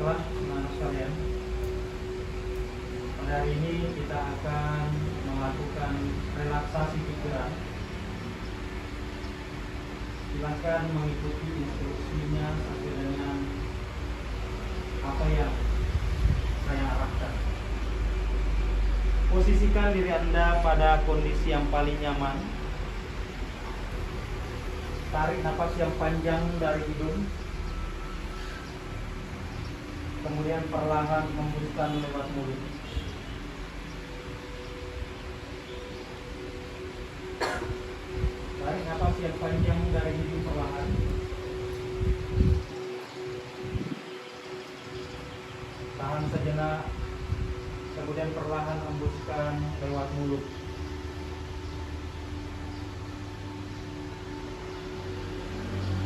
Baiklah, teman-teman sekalian, pada hari ini kita akan melakukan relaksasi pikiran. Silakan mengikuti instruksinya sampai dengan apa yang saya arahkan. Posisikan diri Anda pada kondisi yang paling nyaman. Tarik napas yang panjang dari hidung. Kemudian perlahan hembuskan lewat mulut. Tarik napas yang panjang dari hidung perlahan. Tahan sejenak. Kemudian perlahan hembuskan lewat mulut.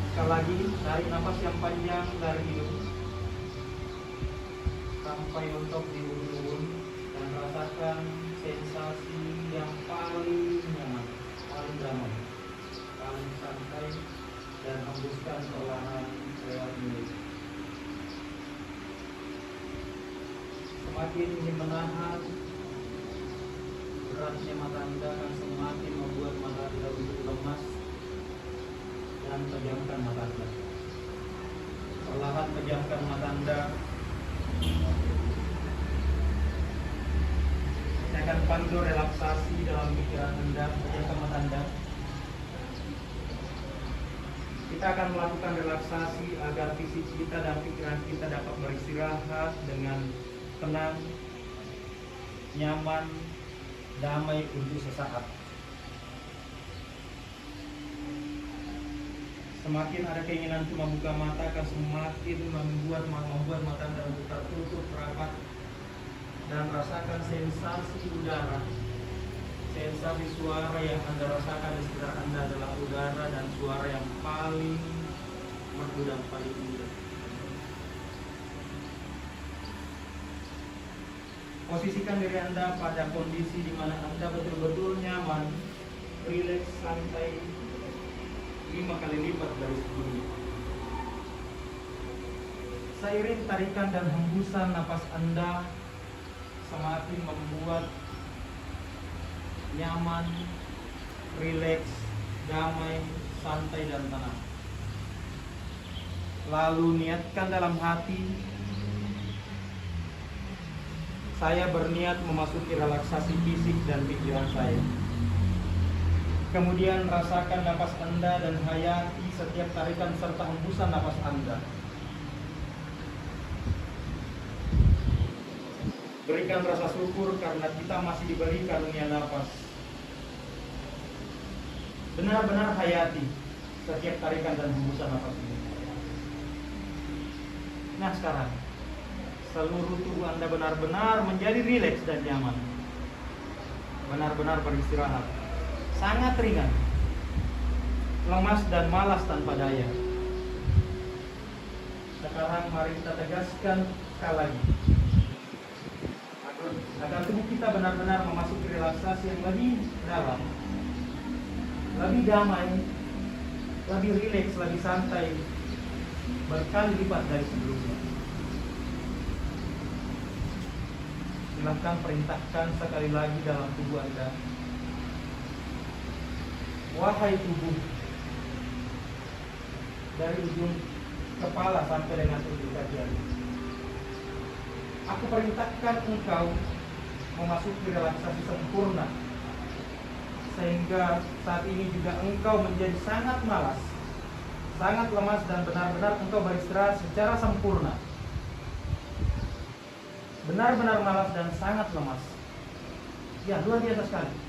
Sekali lagi, tarik napas yang panjang dari hidung sampai untuk di ujung dan rasakan sensasi yang paling nyaman, paling damai, paling santai, dan hembuskan perlahan lewat mulut. Semakin ingin menahan beratnya mata Anda akan semakin membuat mata Anda untuk lemas dan pejamkan mata Anda. Perlahan pejamkan mata Anda. Saya akan panggil relaksasi dalam pikiran Anda, pejamkan mata Anda. Kita akan melakukan relaksasi agar fisik kita dan pikiran kita dapat beristirahat dengan tenang, nyaman, damai untuk sesaat. Semakin ada keinginan untuk membuka mata akan semakin membuat mata Anda untuk tertutup rapat dan rasakan sensasi udara. Sensasi suara yang Anda rasakan di sekitar Anda adalah udara dan suara yang paling merdu dan paling indah. Posisikan diri Anda pada kondisi di mana Anda betul-betul nyaman, rileks, santai, 5 kali lipat dari sebelumnya. Seiring tarikan dan hembusan napas Anda semakin membuat nyaman, rileks, damai, santai, dan tenang. Lalu niatkan dalam hati, saya berniat memasuki relaksasi fisik dan pikiran saya. Kemudian rasakan napas Anda dan hayati setiap tarikan serta hembusan napas Anda. Berikan rasa syukur karena kita masih diberi karunia napas. Benar-benar hayati setiap tarikan dan hembusan napas ini. Nah sekarang, seluruh tubuh Anda benar-benar menjadi rileks dan nyaman. Benar-benar beristirahat. Sangat ringan. Lemas dan malas tanpa daya. Sekarang mari kita tegaskan sekali lagi. Agar tubuh kita benar-benar memasuki relaksasi yang lebih dalam, lebih damai, lebih rileks, lebih santai, berkali lipat dari sebelumnya. Silahkan perintahkan sekali lagi dalam tubuh Anda. Wahai tubuh, dari ujung kepala sampai dengan ujung kaki, aku perintahkan engkau memasuki relaksasi sempurna, sehingga saat ini juga engkau menjadi sangat malas, sangat lemas, dan benar-benar engkau beristirahat secara sempurna. Benar-benar malas dan sangat lemas. Ya, luar biasa sekali.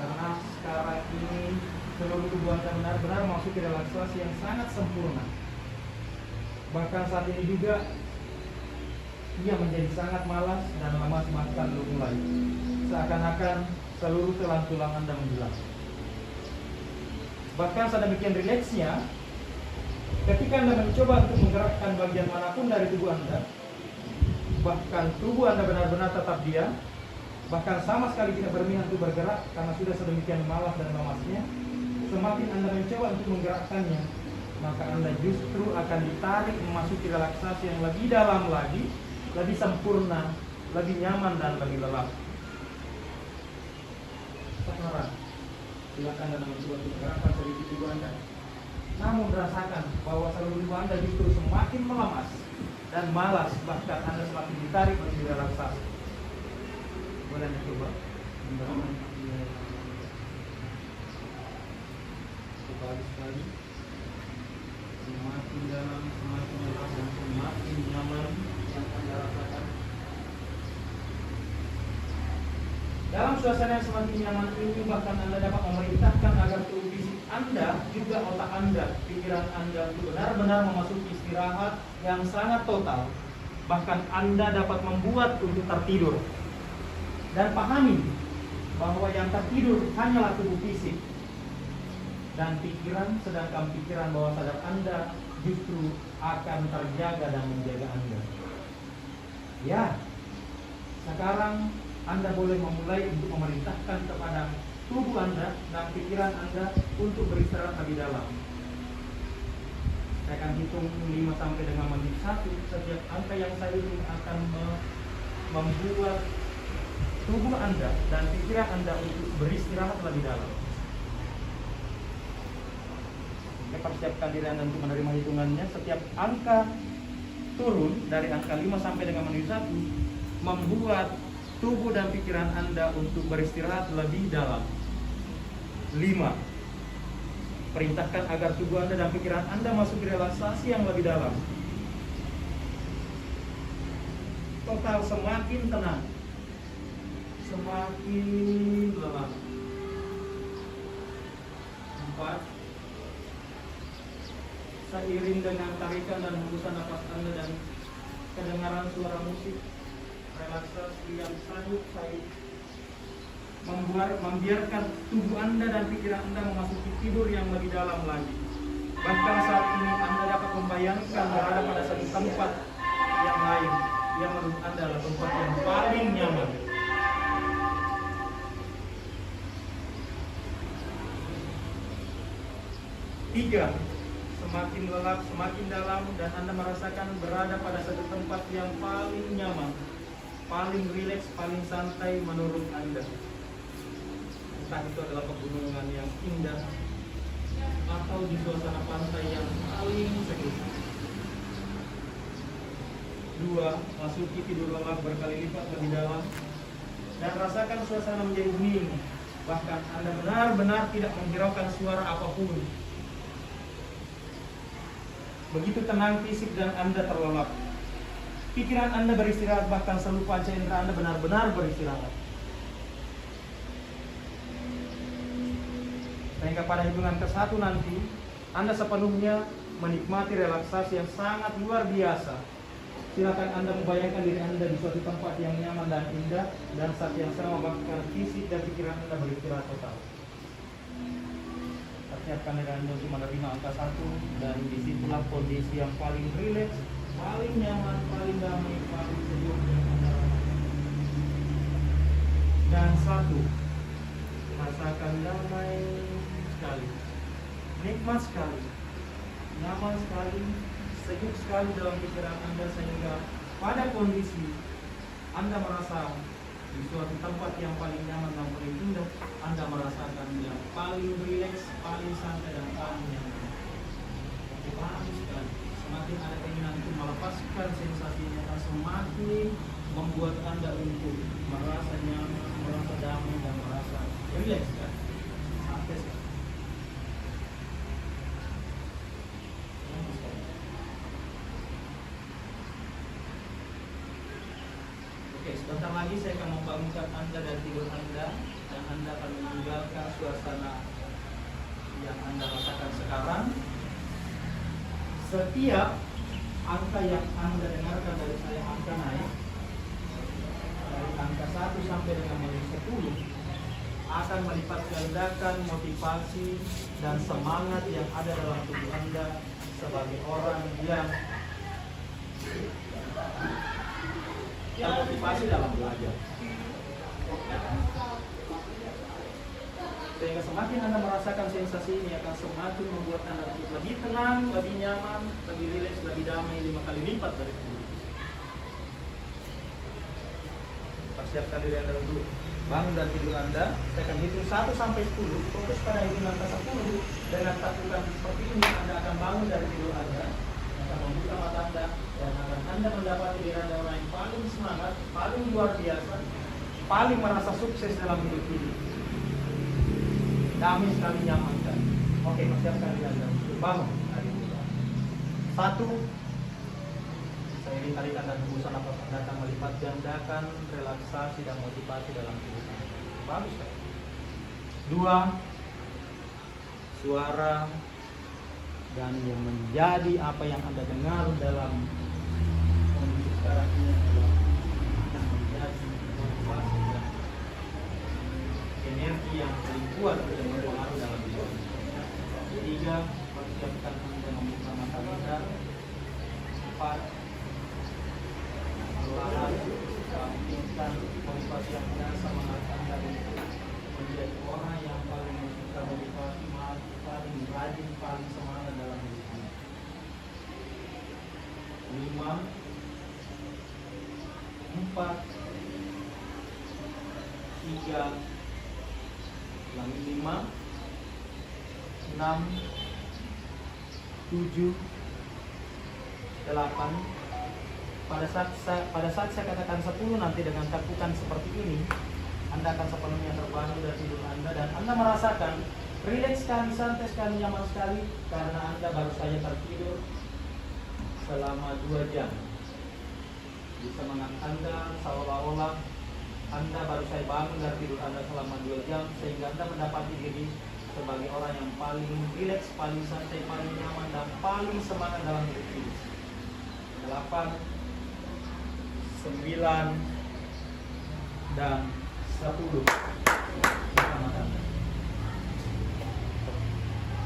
Karena sekarang ini seluruh tubuh Anda benar-benar memasuki relaksasi yang sangat sempurna. Bahkan saat ini juga ia menjadi sangat malas dan lemas bahkan belum mulai. Seakan-akan seluruh tulang-tulang Anda menghilang. Bahkan sedemikian rileksnya, ketika Anda mencoba untuk menggerakkan bagian manapun dari tubuh Anda, bahkan tubuh Anda benar-benar tetap diam, bahkan sama sekali tidak berminat untuk bergerak karena sudah sedemikian malas dan lemasnya. Semakin Anda mencoba untuk menggerakkannya, maka Anda justru akan ditarik memasuki relaksasi yang lebih dalam lagi, lebih sempurna, lebih nyaman dan lebih lelap. Sekarang silakan Anda mencoba untuk menggerakkan sedikit tubuh Anda. Namun rasakan bahwa seluruh tubuh Anda justru semakin melemas dan malas, bahkan Anda semakin ditarik menuju relaksasi. Boleh Anda coba? Sekali-sekali. Semakin dalam, semakin lelah, dan semakin nyaman yang Anda rasakan. Dalam suasana yang semakin nyaman ini, bahkan Anda dapat memerintahkan agar tubuh fisik Anda, juga otak Anda, pikiran Anda itu benar-benar memasuki istirahat yang sangat total. Bahkan Anda dapat membuat untuk tertidur. Dan pahami bahwa yang tertidur hanyalah tubuh fisik dan pikiran, sedangkan pikiran bawah sadar Anda justru akan terjaga dan menjaga Anda. Ya, sekarang Anda boleh memulai untuk memerintahkan kepada tubuh Anda dan pikiran Anda untuk beristirahat lebih dalam. Saya akan hitung 5 sampai dengan menit 1. Setiap angka yang saya hitung akan membuat tubuh Anda dan pikiran Anda untuk beristirahat lebih dalam. Persiapkan diri Anda untuk menerima hitungannya. Setiap angka turun dari angka 5 sampai dengan menit 1 membuat tubuh dan pikiran Anda untuk beristirahat lebih dalam. 5. Perintahkan agar tubuh Anda dan pikiran Anda masuk ke relaksasi yang lebih dalam. Total semakin tenang, semakin lelah. 4. Seiring dengan tarikan dan hembusan nafas Anda dan kedengaran suara musik, relaksasi yang sayup-sayup membiarkan tubuh Anda dan pikiran Anda memasuki tidur yang lebih dalam lagi. Bahkan saat ini Anda dapat membayangkan berada pada satu tempat yang lain yang menurut Anda adalah tempat yang paling nyaman. 3. Semakin lelap, semakin dalam, dan Anda merasakan berada pada satu tempat yang paling nyaman, paling rileks, paling santai menurut Anda. Entah itu adalah pegunungan yang indah atau di suasana pantai yang paling sejuk. 2. Masuki tidur lelap berkali lipat lebih dalam dan rasakan suasana menjadi hening. Bahkan Anda benar-benar tidak menghiraukan suara apapun. Begitu tenang fisik dan Anda terlelap. Pikiran Anda beristirahat, bahkan seluruh panca indera Anda benar-benar beristirahat. Sehingga pada hitungan ke-1 nanti Anda sepenuhnya menikmati relaksasi yang sangat luar biasa. Silakan Anda membayangkan diri Anda di suatu tempat yang nyaman dan indah, dan saat yang sama bahkan fisik dan pikiran Anda beristirahat total. Siapkan diri Anda untuk menerima angka 1, dan disitulah kondisi yang paling rileks, paling nyaman, paling damai, paling sejuk yang Anda rasakan. Dan 1, rasakan damai sekali, nikmat sekali, nyaman sekali, sejuk sekali dalam pikiran Anda, sehingga pada kondisi Anda merasa di suatu tempat yang paling nyaman dan paling indah, Anda merasakan yang paling rileks, paling santai dan paling nyaman. Paling sekali. Semakin ada keinginan untuk melepaskan sensasinya, akan semakin membuat Anda untuk merasa nyaman, merasa damai dan merasa rileks kan? Santai sekali. Oke, sebentar lagi saya akan membangunkan Anda dari tidur Anda, dan Anda akan meninggalkan suasana yang Anda rasakan sekarang. Setiap angka yang Anda dengarkan dari saya angka naik, dari angka 1 sampai dengan menit 10, akan melipat gandakan motivasi dan semangat yang ada dalam tubuh Anda sebagai orang yang termotivasi dalam belajar. Sehingga semakin Anda merasakan sensasi ini akan semakin membuat Anda lebih tenang, lebih nyaman, lebih rileks, lebih damai 5 kali lipat dari sebelumnya. Persiapkan diri Anda dulu. Bangun dari tidur Anda, saya akan hitung 1 sampai 10. Fokus pada hitungan ke 10 dengan lakukan seperti ini. Anda akan bangun dari tidur Anda, akan membuka mata Anda, dan akan Anda mendapati diri Anda orang yang paling semangat, paling luar biasa, paling merasa sukses dalam hidup ini. Damai sekali, nyaman kan? Oke, persiapkan diri Anda untuk bangun dari tidur Anda. 1. Saya ingin tarikan dan hembusan nafas Anda akan melipat gandakan relaksasi dan motivasi dalam hidup Anda. Bagus kan? 2. Suara dan yang menjadi apa yang Anda dengar dalam kondisi sekarang ini adalah yang menjadi motivasi dan energi yang paling kuat dan berpengaruh dalam hidup Anda. 3. Persiapkan Anda membuka mata Anda. 4. Perlahan bangkitkan motivasi Anda, semangat Anda untuk menjadi orang yang paling termotivasi, paling rajin, paling semangat dalam hidup Anda. 5. 4. 3. Ulangi 5. 6. 7. 8. Pada saat saya katakan 10 nanti dengan takutan seperti ini, Anda akan sepenuhnya terbangun dari tidur Anda dan Anda merasakan rileks sekali, santai sekali, nyaman sekali karena Anda baru saja tertidur selama 2 jam. Di semangat Anda seolah-olah Anda baru saja bangun dari tidur Anda selama 2 jam sehingga Anda mendapati diri sebagai orang yang paling rileks, paling santai, paling nyaman dan paling semangat dalam hidup ini. 8, 9, dan 10.